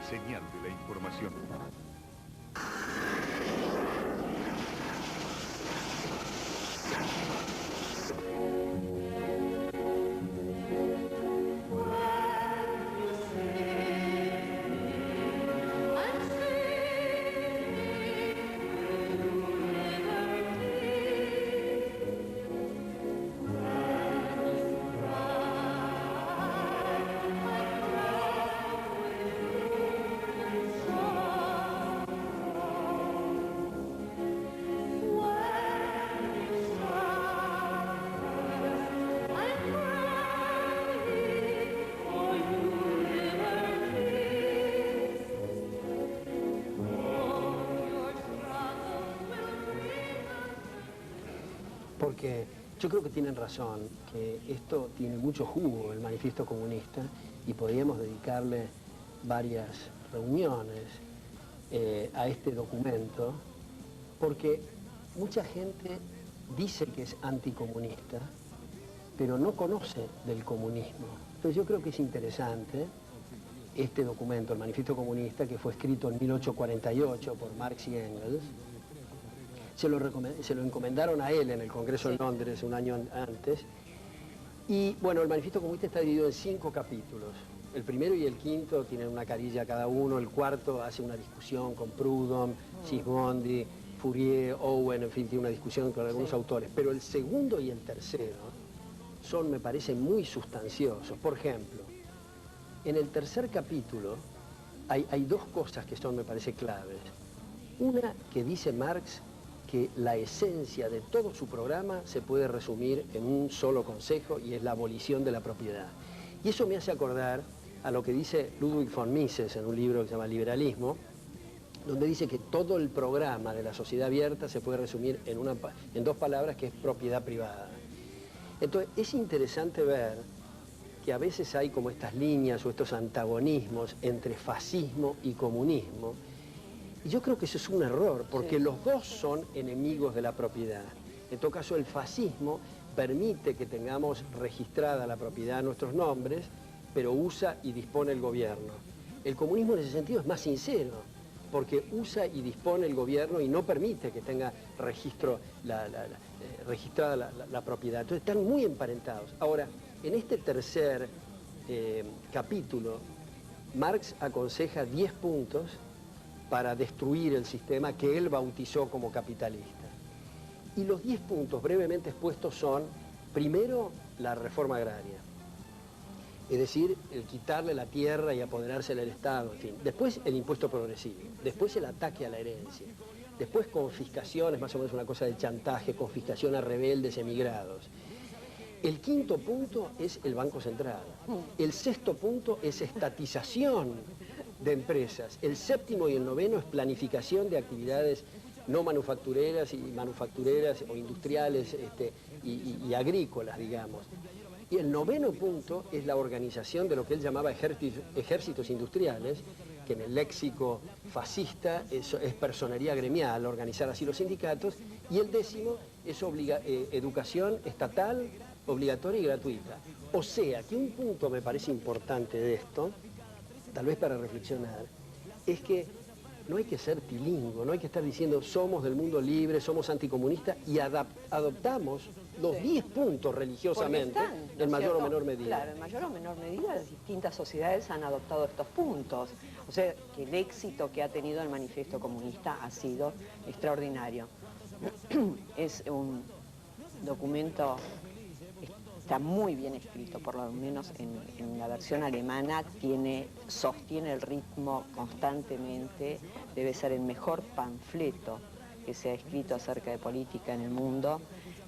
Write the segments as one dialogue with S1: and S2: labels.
S1: señal de la información.
S2: Porque yo creo que tienen razón, que esto tiene mucho jugo, el manifiesto comunista, y podríamos dedicarle varias reuniones a este documento, porque mucha gente dice que es anticomunista, pero no conoce del comunismo. Entonces yo creo que es interesante este documento, el manifiesto comunista, que fue escrito en 1848 por Marx y Engels. Se lo encomendaron a él en el Congreso en Londres un año antes. Y bueno, el manifiesto comunista está dividido en 5 capítulos. El primero y el quinto tienen una carilla cada uno, el cuarto hace una discusión con Proudhon, Sismondi, Fourier, Owen, en fin, tiene una discusión con algunos autores. Pero el segundo y el tercero son, me parece, muy sustanciosos. Por ejemplo, en el tercer capítulo hay 2 cosas que son, me parece, claves. Una que dice Marx que la esencia de todo su programa se puede resumir en un solo consejo, y es la abolición de la propiedad. Y eso me hace acordar a lo que dice Ludwig von Mises en un libro que se llama Liberalismo, donde dice que todo el programa de la sociedad abierta se puede resumir en 2 palabras, que es propiedad privada. Entonces es interesante ver que a veces hay como estas líneas o estos antagonismos entre fascismo y comunismo. Y yo creo que eso es un error, porque los dos son enemigos de la propiedad. En todo caso, el fascismo permite que tengamos registrada la propiedad a nuestros nombres, pero usa y dispone el gobierno. El comunismo en ese sentido es más sincero, porque usa y dispone el gobierno y no permite que tenga registrada la propiedad. Entonces están muy emparentados. Ahora, en este tercer capítulo, Marx aconseja 10 puntos para destruir el sistema que él bautizó como capitalista. Y los 10 puntos brevemente expuestos son, primero, la reforma agraria, es decir, el quitarle la tierra y apoderársela del Estado, en fin. Después el impuesto progresivo, después el ataque a la herencia, después confiscaciones, más o menos una cosa de chantaje, confiscación a rebeldes, emigrados. El quinto punto es el Banco Central. El sexto punto es estatización de empresas. El séptimo y el noveno es planificación de actividades no manufactureras o industriales y agrícolas, digamos. Y el noveno punto es la organización de lo que él llamaba ejércitos industriales, que en el léxico fascista es personería gremial, organizar así los sindicatos. Y el décimo es educación estatal, obligatoria y gratuita. O sea, que un punto me parece importante de esto, tal vez para reflexionar, es que no hay que ser tilingüe, no hay que estar diciendo somos del mundo libre, somos anticomunistas y adoptamos los 10 puntos religiosamente, en mayor o menor medida.
S3: Claro, en mayor o menor medida las distintas sociedades han adoptado estos puntos. O sea, que el éxito que ha tenido el manifiesto comunista ha sido extraordinario. Es un documento, está muy bien escrito, por lo menos en la versión alemana, sostiene el ritmo constantemente, debe ser el mejor panfleto que se ha escrito acerca de política en el mundo.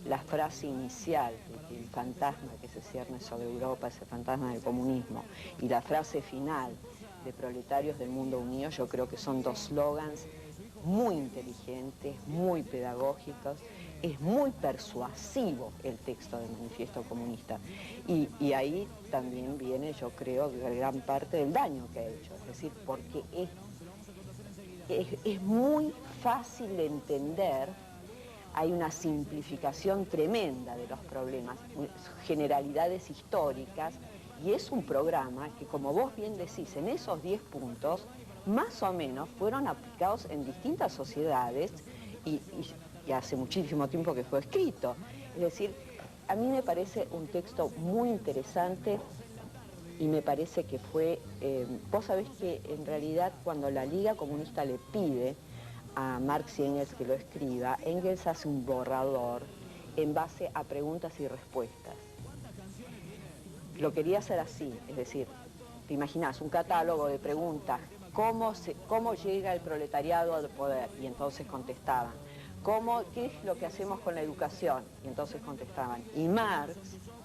S3: La frase inicial, el fantasma que se cierne sobre Europa, ese fantasma del comunismo, y la frase final de Proletarios del Mundo Unido, yo creo que son 2 slogans muy inteligentes, muy pedagógicos. Es muy persuasivo el texto del manifiesto comunista y ahí también viene, yo creo, gran parte del daño que ha hecho, es decir, porque es muy fácil de entender, hay una simplificación tremenda de los problemas, generalidades históricas, y es un programa que, como vos bien decís, en esos 10 puntos más o menos fueron aplicados en distintas sociedades y hace muchísimo tiempo que fue escrito. Es decir, a mí me parece un texto muy interesante y me parece que fue... vos sabés que en realidad cuando la Liga Comunista le pide a Marx y Engels que lo escriba, Engels hace un borrador en base a preguntas y respuestas. Lo quería hacer así, es decir, te imaginás un catálogo de preguntas, ¿cómo llega el proletariado al poder? Y entonces contestaban. ¿Qué es lo que hacemos con la educación? Y entonces contestaban. Y Marx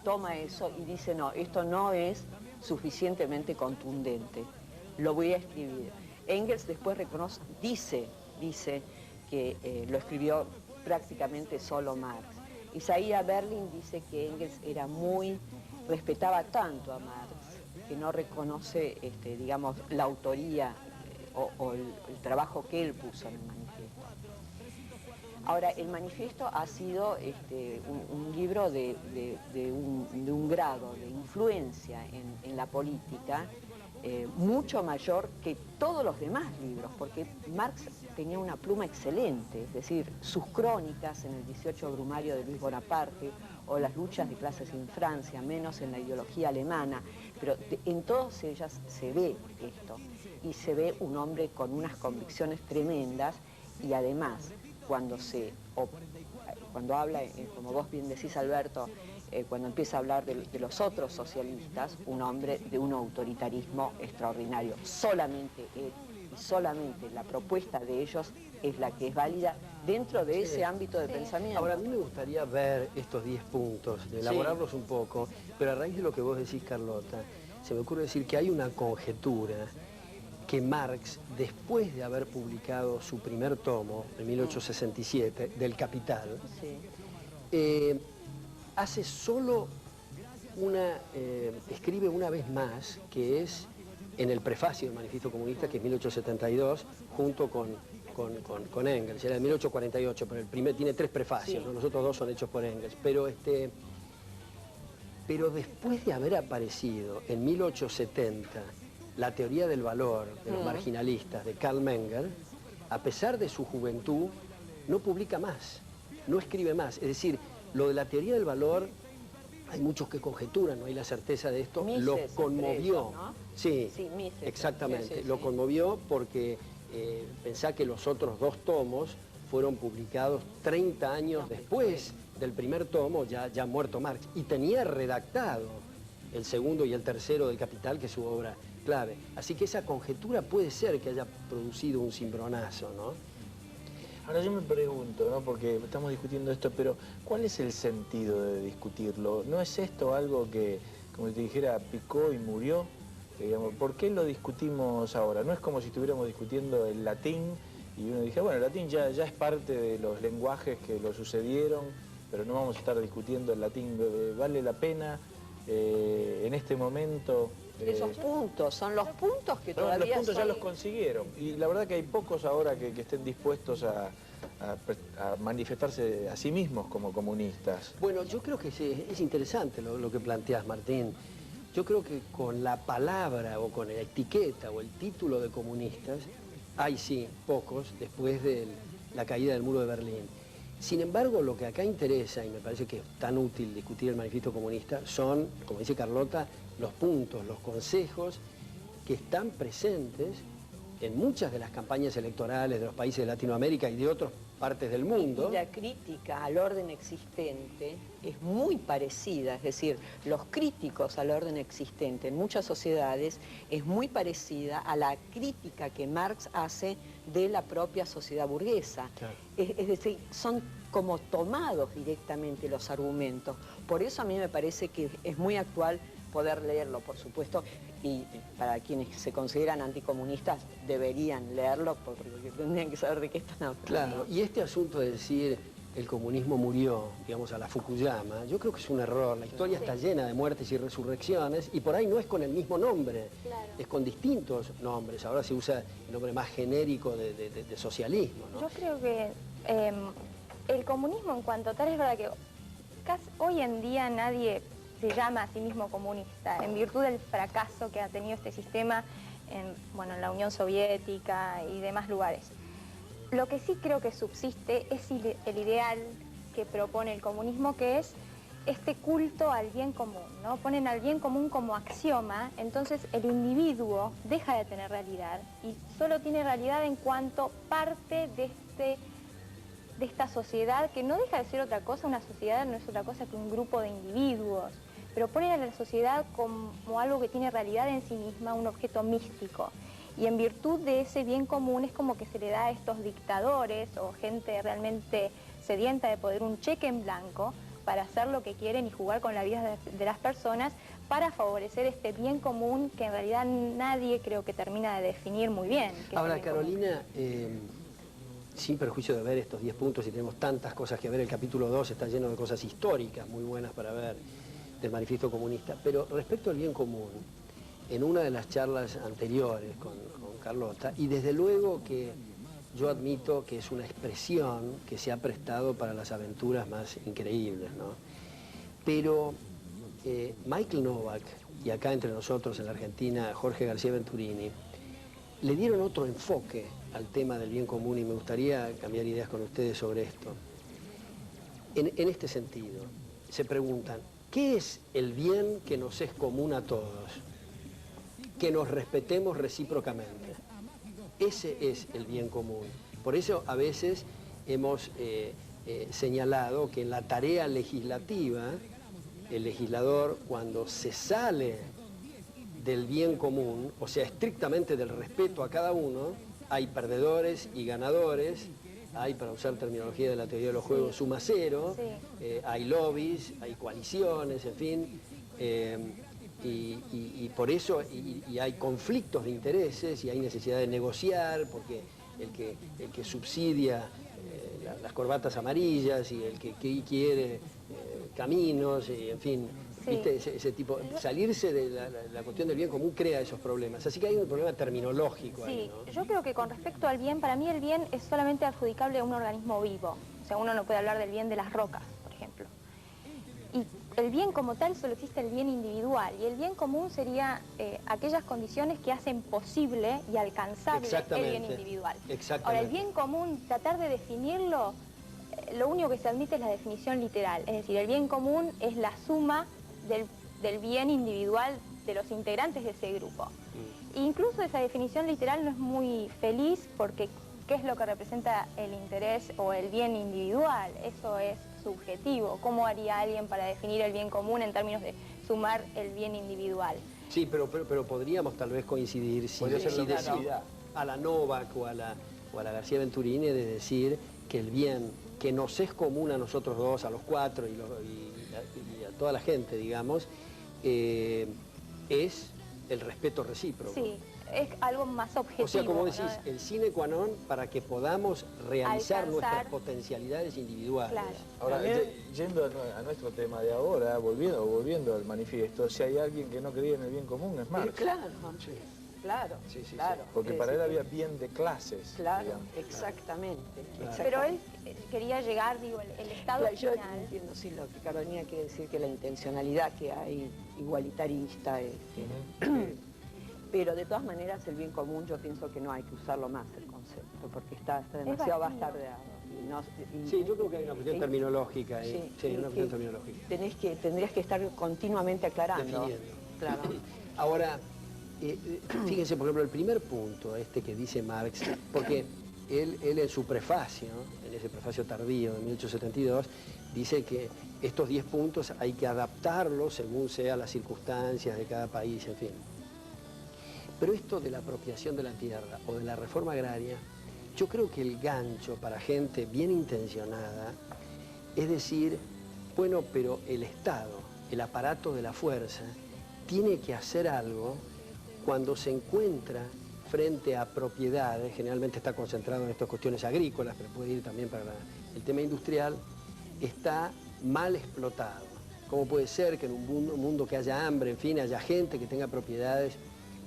S3: toma eso y dice, no, esto no es suficientemente contundente, lo voy a escribir. Engels después dice que lo escribió prácticamente solo Marx. Isaías Berlin dice que Engels respetaba tanto a Marx que no reconoce, digamos, la autoría o el trabajo que él puso en el manifiesto. Ahora, el manifiesto ha sido un libro de un grado de influencia en la política mucho mayor que todos los demás libros, porque Marx tenía una pluma excelente, es decir, sus crónicas en el 18 Brumario de Luis Bonaparte o las luchas de clases en Francia, menos en la ideología alemana, pero en todas ellas se ve esto, y se ve un hombre con unas convicciones tremendas, y además, cuando habla, como vos bien decís, Alberto, cuando empieza a hablar de los otros socialistas, un hombre de un autoritarismo extraordinario. Solamente él y solamente la propuesta de ellos es la que es válida dentro de ese ámbito de pensamiento.
S2: Ahora, a mí me gustaría ver estos 10 puntos, de elaborarlos un poco, pero a raíz de lo que vos decís, Carlota, se me ocurre decir que hay una conjetura que Marx, después de haber publicado su primer tomo, en 1867, del Capital, hace solo escribe una vez más, que es en el prefacio del Manifiesto Comunista, que es 1872, junto con Engels. Era de 1848, pero el primer tiene 3 prefacios, ¿no? Los otros 2 son hechos por Engels. Pero después de haber aparecido en 1870 la teoría del valor de los marginalistas de Karl Menger, a pesar de su juventud, no publica más, no escribe más. Es decir, lo de la teoría del valor, hay muchos que conjeturan, no hay la certeza de esto,
S3: Mises,
S2: lo conmovió.
S3: ellos, ¿no?
S2: Sí,
S3: Mises,
S2: exactamente,
S3: sí.
S2: lo conmovió porque pensá que los otros 2 tomos fueron publicados 30 años después del primer tomo, ya muerto Marx, y tenía redactado el segundo y el tercero del Capital, que es su obra clave. Así que esa conjetura puede ser que haya producido un cimbronazo, ¿no?
S1: Ahora yo me pregunto, ¿no? Porque estamos discutiendo esto, pero ¿cuál es el sentido de discutirlo? ¿No es esto algo que, como te dijera, picó y murió? Digamos, ¿por qué lo discutimos ahora? No es como si estuviéramos discutiendo el latín y uno dijera, bueno, el latín ya es parte de los lenguajes que lo sucedieron, pero no vamos a estar discutiendo el latín. ¿Vale la pena en este momento?
S3: Esos puntos, son los puntos que todavía
S1: los puntos ya los consiguieron. Y la verdad que hay pocos ahora que estén dispuestos a manifestarse a sí mismos como comunistas.
S2: Bueno, yo creo que es interesante lo que planteás, Martín. Yo creo que con la palabra o con la etiqueta o el título de comunistas, hay sí, pocos, después de la caída del muro de Berlín. Sin embargo, lo que acá interesa, y me parece que es tan útil discutir el manifiesto comunista, son, como dice Carlota, los puntos, los consejos que están presentes en muchas de las campañas electorales de los países de Latinoamérica y de otras partes del mundo.
S3: Y la crítica al orden existente es muy parecida, es decir, los críticos al orden existente en muchas sociedades es muy parecida a la crítica que Marx hace de la propia sociedad burguesa.
S2: Claro.
S3: Es decir, son como tomados directamente los argumentos. Por eso a mí me parece que es muy actual poder leerlo, por supuesto, y para quienes se consideran anticomunistas deberían leerlo porque tendrían que saber de qué están hablando.
S2: Claro, y este asunto de decir el comunismo murió, digamos, a la Fukuyama, yo creo que es un error. La historia está llena de muertes y resurrecciones y por ahí no es con el mismo nombre, es con distintos nombres. Ahora se usa el nombre más genérico de socialismo, ¿no?
S4: Yo creo que el comunismo en cuanto tal es verdad que hoy en día nadie se llama a sí mismo comunista, en virtud del fracaso que ha tenido este sistema bueno, en la Unión Soviética y demás lugares. Lo que sí creo que subsiste es el ideal que propone el comunismo, que es este culto al bien común, ¿no? Ponen al bien común como axioma, entonces el individuo deja de tener realidad y solo tiene realidad en cuanto parte de esta sociedad, que no deja de ser otra cosa. Una sociedad no es otra cosa que un grupo de individuos, pero ponen a la sociedad como algo que tiene realidad en sí misma, un objeto místico. Y en virtud de ese bien común es como que se le da a estos dictadores o gente realmente sedienta de poder un cheque en blanco para hacer lo que quieren y jugar con la vida de las personas para favorecer este bien común que en realidad nadie creo que termina de definir muy bien.
S2: Ahora, Carolina, sin perjuicio de ver estos 10 puntos y tenemos tantas cosas que ver, el capítulo 2 está lleno de cosas históricas muy buenas para ver del manifiesto comunista, pero respecto al bien común, en una de las charlas anteriores con Carlota, y desde luego que yo admito que es una expresión que se ha prestado para las aventuras más increíbles, ¿no? Pero Michael Novak, y acá entre nosotros en la Argentina, Jorge García Venturini, le dieron otro enfoque al tema del bien común y me gustaría cambiar ideas con ustedes sobre esto. En este sentido, se preguntan, ¿qué es el bien que nos es común a todos? Que nos respetemos recíprocamente. Ese es el bien común. Por eso a veces hemos señalado que en la tarea legislativa, el legislador cuando se sale del bien común, o sea, estrictamente del respeto a cada uno, hay perdedores y ganadores, hay, para usar terminología de la teoría de los juegos, suma cero, hay lobbies, hay coaliciones, en fin, y por eso y hay conflictos de intereses y hay necesidad de negociar, porque el que subsidia las corbatas amarillas y el que quiere caminos, y en fin, ¿viste? Ese tipo, salirse de la cuestión del bien común crea esos problemas. Así que hay un problema terminológico ahí, ¿no?
S4: Yo creo que con respecto al bien, para mí el bien es solamente adjudicable a un organismo vivo. O sea, uno no puede hablar del bien de las rocas, por ejemplo. Y el bien como tal solo existe el bien individual. Y el bien común sería aquellas condiciones que hacen posible y alcanzable el bien individual. Ahora, el bien común, tratar de definirlo, lo único que se admite es la definición literal. Es decir, el bien común es la suma del bien individual de los integrantes de ese grupo. Incluso esa definición literal no es muy feliz porque ¿qué es lo que representa el interés o el bien individual? Eso es subjetivo. ¿Cómo haría alguien para definir el bien común en términos de sumar el bien individual?
S2: Sí, pero podríamos tal vez coincidir si decir a la Novak o a la García Venturini de decir que el bien que nos es común a nosotros dos, a los cuatro y a toda la gente, digamos, es el respeto recíproco.
S4: Sí, es algo más objetivo.
S2: O sea, como decís,
S4: ¿no?
S2: el sine qua non para que podamos realizar nuestras potencialidades individuales.
S4: Claro.
S1: Ahora, yendo a nuestro tema de ahora, volviendo al manifiesto, si hay alguien que no creía en el bien común es Marx.
S3: Claro, claro, claro.
S1: Porque para él había bien de clases.
S3: Claro,
S1: digamos.
S3: exactamente.
S4: Pero él quería llegar, digo, el estado
S3: Yo
S4: final.
S3: entiendo, sí, lo que Carolina quiere decir, que la intencionalidad que hay igualitarista, pero de todas maneras el bien común yo pienso que no hay que usarlo más el concepto, porque está demasiado bastardeado.
S2: Sí, yo creo que hay una cuestión terminológica ahí. Sí, una cuestión terminológica.
S3: Tendrías que estar continuamente aclarando.
S2: Definiendo.
S3: Claro.
S2: Ahora, fíjense, por ejemplo, el primer punto, que dice Marx, porque él en su prefacio, en ese prefacio tardío de 1872, dice que estos 10 puntos hay que adaptarlos según sean las circunstancias de cada país, en fin. Pero esto de la apropiación de la tierra o de la reforma agraria, yo creo que el gancho para gente bien intencionada es decir, bueno, pero el Estado, el aparato de la fuerza, tiene que hacer algo cuando se encuentra frente a propiedades, generalmente está concentrado en estas cuestiones agrícolas, pero puede ir también para el tema industrial, está mal explotado. ¿Cómo puede ser que en un mundo que haya hambre, en fin, haya gente que tenga propiedades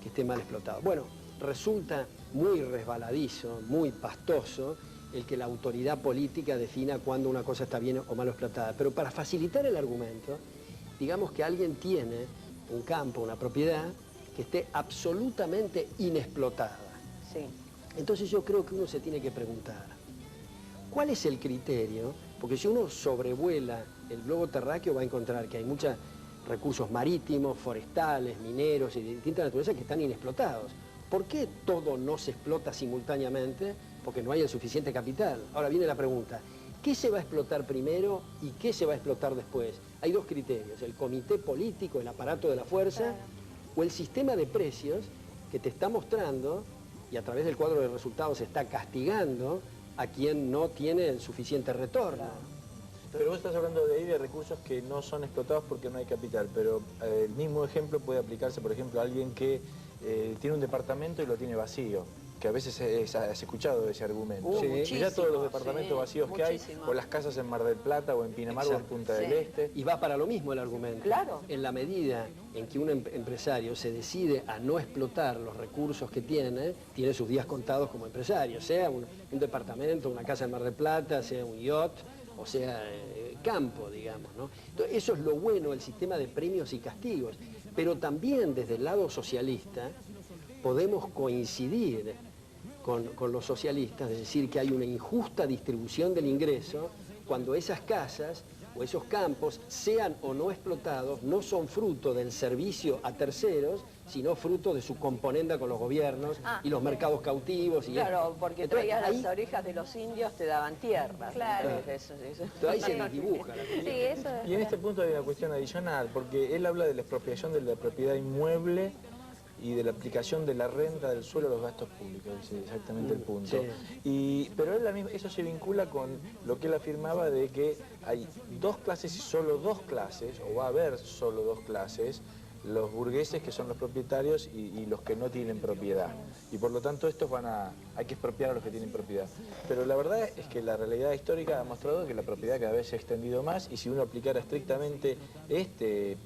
S2: que esté mal explotado? Bueno, resulta muy resbaladizo, muy pastoso, el que la autoridad política defina cuándo una cosa está bien o mal explotada. Pero para facilitar el argumento, digamos que alguien tiene un campo, una propiedad, que esté absolutamente inexplotada.
S3: Sí.
S2: Entonces yo creo que uno se tiene que preguntar, ¿cuál es el criterio? Porque si uno sobrevuela el globo terráqueo va a encontrar que hay muchos recursos marítimos, forestales, mineros y de distintas naturalezas que están inexplotados. ¿Por qué todo no se explota simultáneamente? Porque no hay el suficiente capital. Ahora viene la pregunta, ¿qué se va a explotar primero y qué se va a explotar después? Hay dos criterios, el comité político, el aparato de la fuerza, o el sistema de precios que te está mostrando y a través del cuadro de resultados está castigando a quien no tiene el suficiente retorno.
S1: Pero vos estás hablando de ahí de recursos que no son explotados porque no hay capital, pero el mismo ejemplo puede aplicarse, por ejemplo, a alguien que tiene un departamento y lo tiene vacío, que a veces has escuchado ese argumento.
S3: Sí,
S1: Ya todos los departamentos vacíos que hay,
S3: muchísimo.
S1: o las casas en Mar del Plata, o en Pinamar, o en Punta del Este.
S2: Y va para lo mismo el argumento.
S3: Claro.
S2: En la medida en que un empresario se decide a no explotar los recursos que tiene sus días contados como empresario, sea un departamento, una casa en Mar del Plata, sea un yacht, o sea campo, digamos, ¿no? Entonces, eso es lo bueno del sistema de premios y castigos. Pero también desde el lado socialista podemos coincidir con los socialistas, es decir, que hay una injusta distribución del ingreso cuando esas casas o esos campos, sean o no explotados, no son fruto del servicio a terceros, sino fruto de su componenda con los gobiernos y los mercados cautivos.
S3: Claro, porque
S2: entonces,
S3: traías
S2: ahí,
S3: las orejas de los indios, te daban tierras.
S4: Claro.
S3: Entonces,
S2: entonces ahí se dibuja la
S4: Sí, eso es
S1: Y en este punto hay una cuestión adicional, porque él habla de la expropiación de la propiedad inmueble y de la aplicación de la renta del suelo a los gastos públicos, dice exactamente el punto.
S2: Sí.
S1: Pero él eso se vincula con lo que él afirmaba de que hay dos clases y solo dos clases, o va a haber solo dos clases, los burgueses que son los propietarios y los que no tienen propiedad. Y por lo tanto estos hay que expropiar a los que tienen propiedad. Pero la verdad es que la realidad histórica ha mostrado que la propiedad cada vez se ha extendido más y si uno aplicara estrictamente este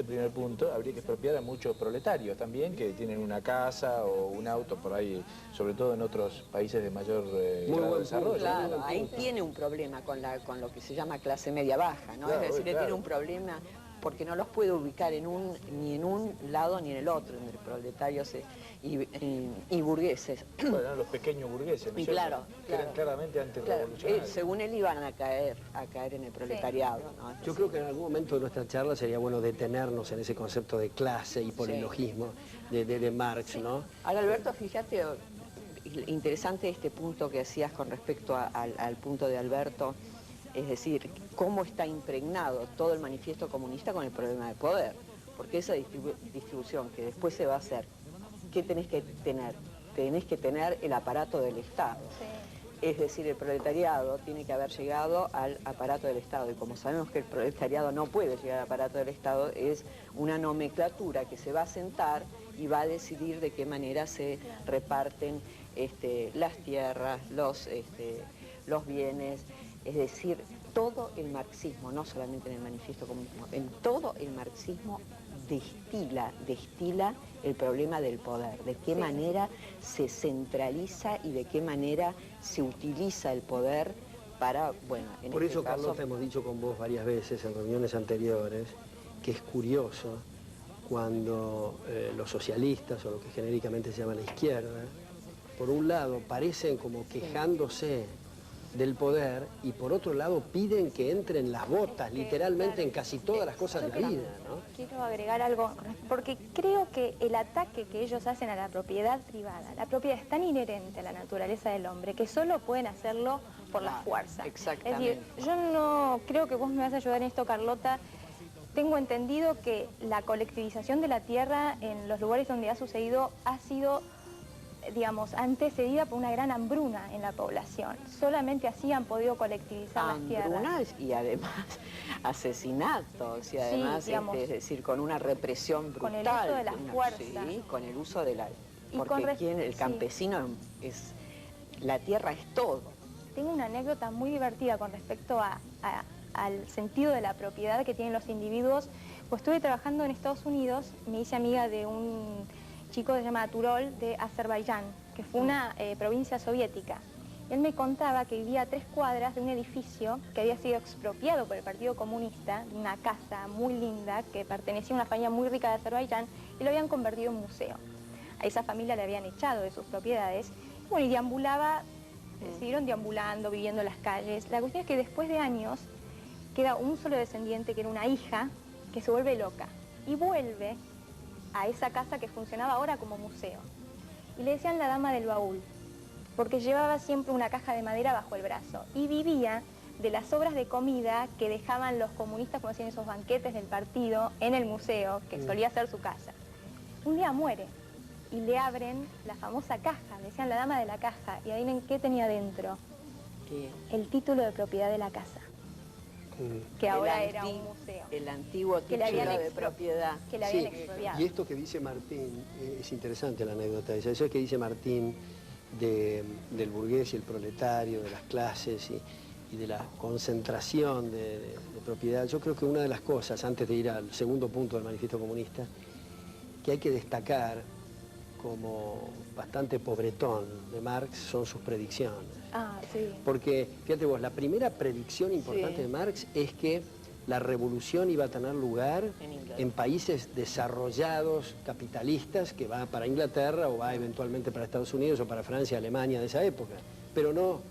S1: primer punto, habría que expropiar a muchos proletarios también que tienen una casa o un auto por ahí, sobre todo en otros países de mayor grado de desarrollo.
S3: Claro, ahí tiene un problema con lo que se llama clase media baja, ¿no?
S1: Claro,
S3: Es decir,
S1: claro.
S3: tiene un problema porque no los puede ubicar ni en un lado ni en el otro, entre proletarios y burgueses.
S1: Bueno, los pequeños burgueses, ¿no es
S3: Y
S1: cierto?
S3: claro,
S1: Que eran claramente antirrevolucionarios.
S3: según él iban a caer en el proletariado, ¿no? Es
S2: yo
S3: decir,
S2: creo que en algún momento de nuestra charla sería bueno detenernos en ese concepto de clase y polilogismo de Marx, ¿no?
S3: Ahora, Alberto, fíjate, interesante este punto que hacías con respecto al punto de Alberto, es decir, cómo está impregnado todo el manifiesto comunista con el problema de poder, porque esa distribución que después se va a hacer, ¿qué tenés que tener? Tenés que tener el aparato del Estado.
S4: Sí.
S3: Es decir, el proletariado tiene que haber llegado al aparato del Estado, y como sabemos que el proletariado no puede llegar al aparato del Estado, es una nomenclatura que se va a sentar y va a decidir de qué manera se reparten las tierras, los bienes. Es decir, todo el marxismo, no solamente en el manifiesto comunismo, en todo el marxismo destila el problema del poder, de qué manera se centraliza y de qué manera se utiliza el poder para, bueno, en
S2: Por
S3: este
S2: eso,
S3: caso,
S2: Carlota, hemos dicho con vos varias veces en reuniones anteriores que es curioso cuando los socialistas, o lo que genéricamente se llama la izquierda, por un lado parecen como quejándose del poder y por otro lado piden que entren las botas, literalmente, en casi todas las cosas de la vida, ¿no?
S4: Quiero agregar algo, porque creo que el ataque que ellos hacen a la propiedad privada, la propiedad es tan inherente a la naturaleza del hombre que solo pueden hacerlo por la fuerza.
S3: Exactamente.
S4: Es decir, yo no creo que vos me vas a ayudar en esto, Carlota. Tengo entendido que la colectivización de la tierra en los lugares donde ha sucedido ha sido, digamos, antecedida por una gran hambruna en la población. Solamente así han podido colectivizar las tierras.
S3: Hambrunas y además asesinatos, y además,
S4: digamos,
S3: es decir, con una represión brutal.
S4: con el uso de la fuerza.
S3: Sí, con el uso de la...
S4: Y
S3: Porque aquí el campesino la tierra es todo.
S4: Tengo una anécdota muy divertida con respecto al sentido de la propiedad que tienen los individuos. Pues estuve trabajando en Estados Unidos, me hice amiga de un chico que se llama Turol de Azerbaiyán, que fue una provincia soviética. Él me contaba que vivía a 3 cuadras de un edificio que había sido expropiado por el Partido Comunista, de una casa muy linda que pertenecía a una familia muy rica de Azerbaiyán, y lo habían convertido en museo. A esa familia le habían echado de sus propiedades, bueno, y deambulaba, siguieron deambulando, viviendo en las calles. La cuestión es que después de años queda un solo descendiente, que era una hija, que se vuelve loca y vuelve a esa casa que funcionaba ahora como museo. Y le decían la dama del baúl, porque llevaba siempre una caja de madera bajo el brazo y vivía de las sobras de comida que dejaban los comunistas cuando hacían esos banquetes del partido en el museo, que solía ser su casa. Un día muere y le abren la famosa caja, le decían la dama de la caja, y adivinen qué tenía dentro.
S3: ¿Qué?
S4: El título de propiedad de la casa, que ahora era un museo.
S3: El antiguo
S4: Que le
S3: título
S4: habían
S3: de propiedad.
S4: Que le habían expropiado.
S2: Y esto que dice Martín, es interesante la anécdota esa. Eso que dice Martín del burgués y el proletario, de las clases y de la concentración de propiedad. Yo creo que una de las cosas, antes de ir al segundo punto del Manifiesto Comunista, que hay que destacar como bastante pobretón de Marx son sus predicciones.
S4: Ah, sí.
S2: Porque, fíjate vos, la primera predicción importante de Marx es que la revolución iba a tener lugar en países desarrollados, capitalistas, que va para Inglaterra o va eventualmente para Estados Unidos o para Francia, Alemania de esa época. Pero no,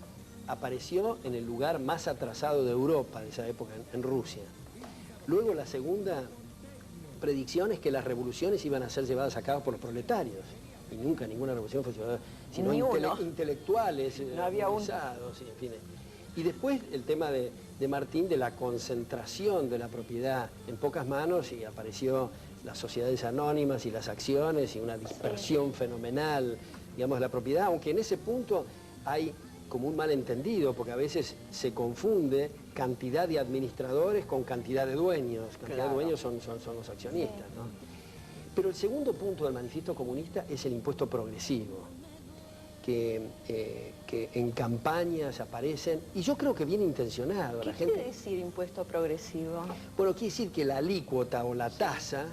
S2: apareció en el lugar más atrasado de Europa de esa época, en Rusia. Luego la segunda predicción es que las revoluciones iban a ser llevadas a cabo por los proletarios. Y nunca ninguna revolución fue llevada, sino intelectuales,
S3: no había
S2: organizados, en fin. Y después el tema de Martín, de la concentración de la propiedad en pocas manos, y apareció las sociedades anónimas y las acciones y una dispersión fenomenal, digamos, de la propiedad, aunque en ese punto hay como un malentendido, porque a veces se confunde cantidad de administradores con cantidad de dueños. Cantidad de dueños son los accionistas, ¿no? Pero el segundo punto del Manifiesto Comunista es el impuesto progresivo, que en campañas aparecen, y yo creo que bien intencionado.
S3: ¿Qué quiere decir impuesto progresivo?
S2: Bueno, quiere decir que la alícuota o la tasa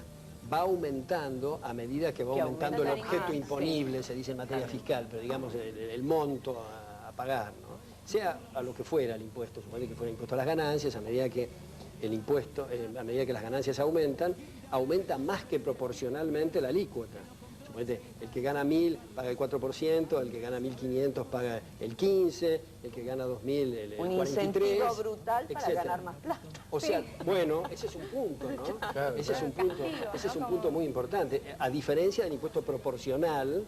S2: va aumentando a medida que va aumentando el objeto imponible, se dice en materia fiscal, pero digamos el monto a pagar, ¿no? Sea a lo que fuera el impuesto, supone que fuera impuesto a las ganancias, a medida que el impuesto, a medida que las ganancias aumentan, aumenta más que proporcionalmente la alícuota. Suponete, el que gana 1.000 paga el 4%, el que gana 1.500 paga el 15%, el que gana 2.000 el 43%.
S3: Un incentivo brutal para
S2: etcétera.
S3: ganar más plata.
S2: O sea, bueno, ese es un punto, ¿no?
S1: Claro,
S2: ese es un punto muy importante. A diferencia del impuesto proporcional,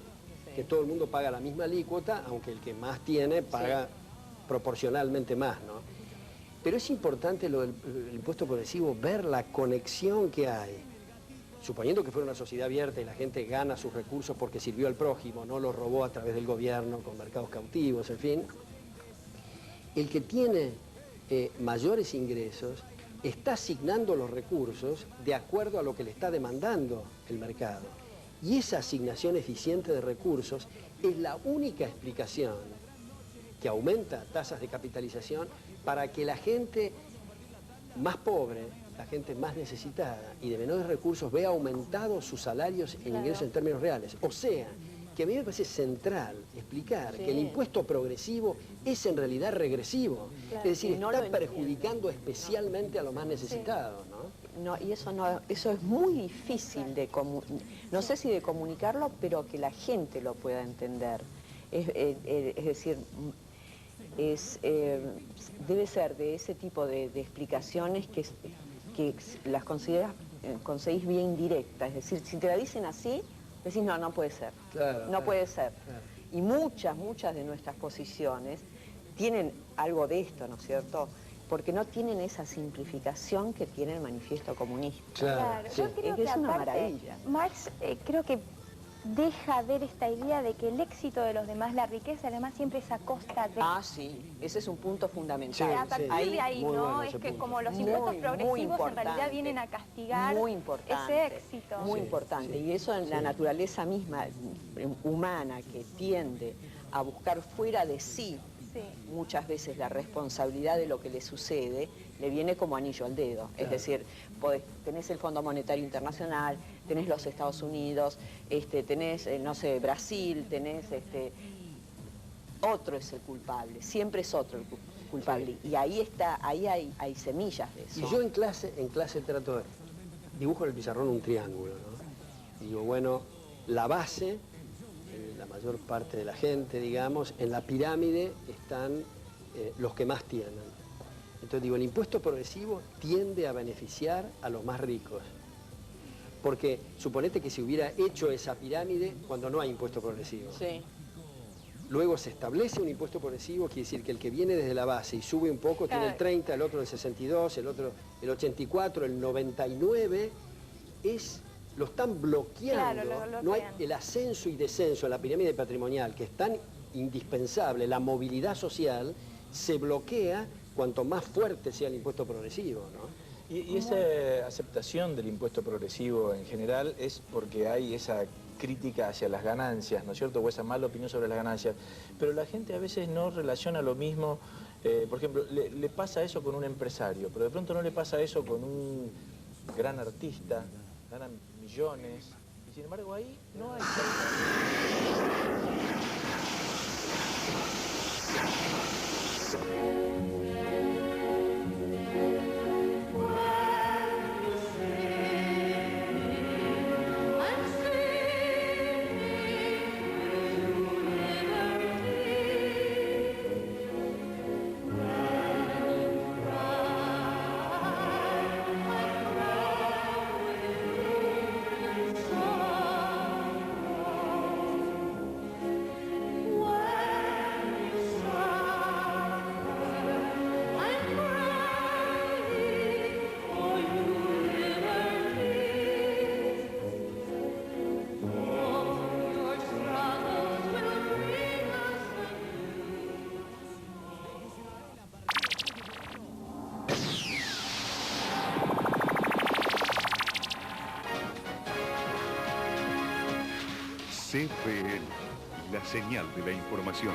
S2: que todo el mundo paga la misma alícuota, aunque el que más tiene paga proporcionalmente más, ¿no? Pero es importante lo del impuesto progresivo, ver la conexión que hay. Suponiendo que fuera una sociedad abierta y la gente gana sus recursos porque sirvió al prójimo, no los robó a través del gobierno con mercados cautivos, en fin. El que tiene mayores ingresos está asignando los recursos de acuerdo a lo que le está demandando el mercado. Y esa asignación eficiente de recursos es la única explicación que aumenta tasas de capitalización para que la gente más pobre, la gente más necesitada y de menores recursos vea aumentados sus salarios en ingresos en términos reales. O sea, que a mí me parece central explicar que el impuesto progresivo es en realidad regresivo. Es decir, está perjudicando especialmente a los más necesitados, ¿no?
S3: No, y eso es muy difícil de no sé si de comunicarlo, pero que la gente lo pueda entender. Es decir, debe ser de ese tipo de explicaciones que las conseguís bien directas. Es decir, si te la dicen así, decís, no puede ser. No puede ser. Y muchas de nuestras posiciones tienen algo de esto, ¿no es cierto? Porque no tienen esa simplificación que tiene el Manifiesto Comunista.
S4: Claro, yo creo que
S3: es una
S4: aparte,
S3: maravilla.
S4: Marx creo que deja ver esta idea de que el éxito de los demás, la riqueza, además siempre es a costa de...
S3: Ah, sí, ese es un punto fundamental.
S4: A partir de ahí, ¿no? Es que como los impuestos progresivos en realidad vienen a castigar ese éxito.
S3: Muy importante. Y eso en la naturaleza misma humana, que tiende a buscar fuera de sí muchas veces la responsabilidad de lo que le sucede, le viene como anillo al dedo. Es decir, tenés el Fondo Monetario Internacional, tenés los Estados Unidos, tenés, no sé, Brasil, tenés otro es el culpable, siempre es otro el culpable. Y ahí está, ahí hay semillas de eso.
S2: Y yo en clase trato de dibujo en el pizarrón un triángulo, ¿no? Y digo, bueno, la base, la mayor parte de la gente, digamos, en la pirámide están los que más tienen. Entonces digo, el impuesto progresivo tiende a beneficiar a los más ricos. Porque suponete que se hubiera hecho esa pirámide cuando no hay impuesto progresivo.
S3: Sí.
S2: Luego se establece un impuesto progresivo, quiere decir que el que viene desde la base y sube un poco, tiene el 30, el otro el 62, el otro el 84, el 99, lo están bloqueando.
S4: Claro, lo
S2: no hay
S4: bloquean.
S2: el ascenso y descenso en la pirámide patrimonial, que es tan indispensable, la movilidad social, se bloquea cuanto más fuerte sea el impuesto progresivo, ¿no?
S1: Y esa aceptación del impuesto progresivo en general es porque hay esa crítica hacia las ganancias, ¿no es cierto? O esa mala opinión sobre las ganancias. Pero la gente a veces no relaciona lo mismo. Por ejemplo, le pasa eso con un empresario, pero de pronto no le pasa eso con un gran artista, ganan millones. Y sin embargo ahí no hay...
S5: CPN, la señal de la información.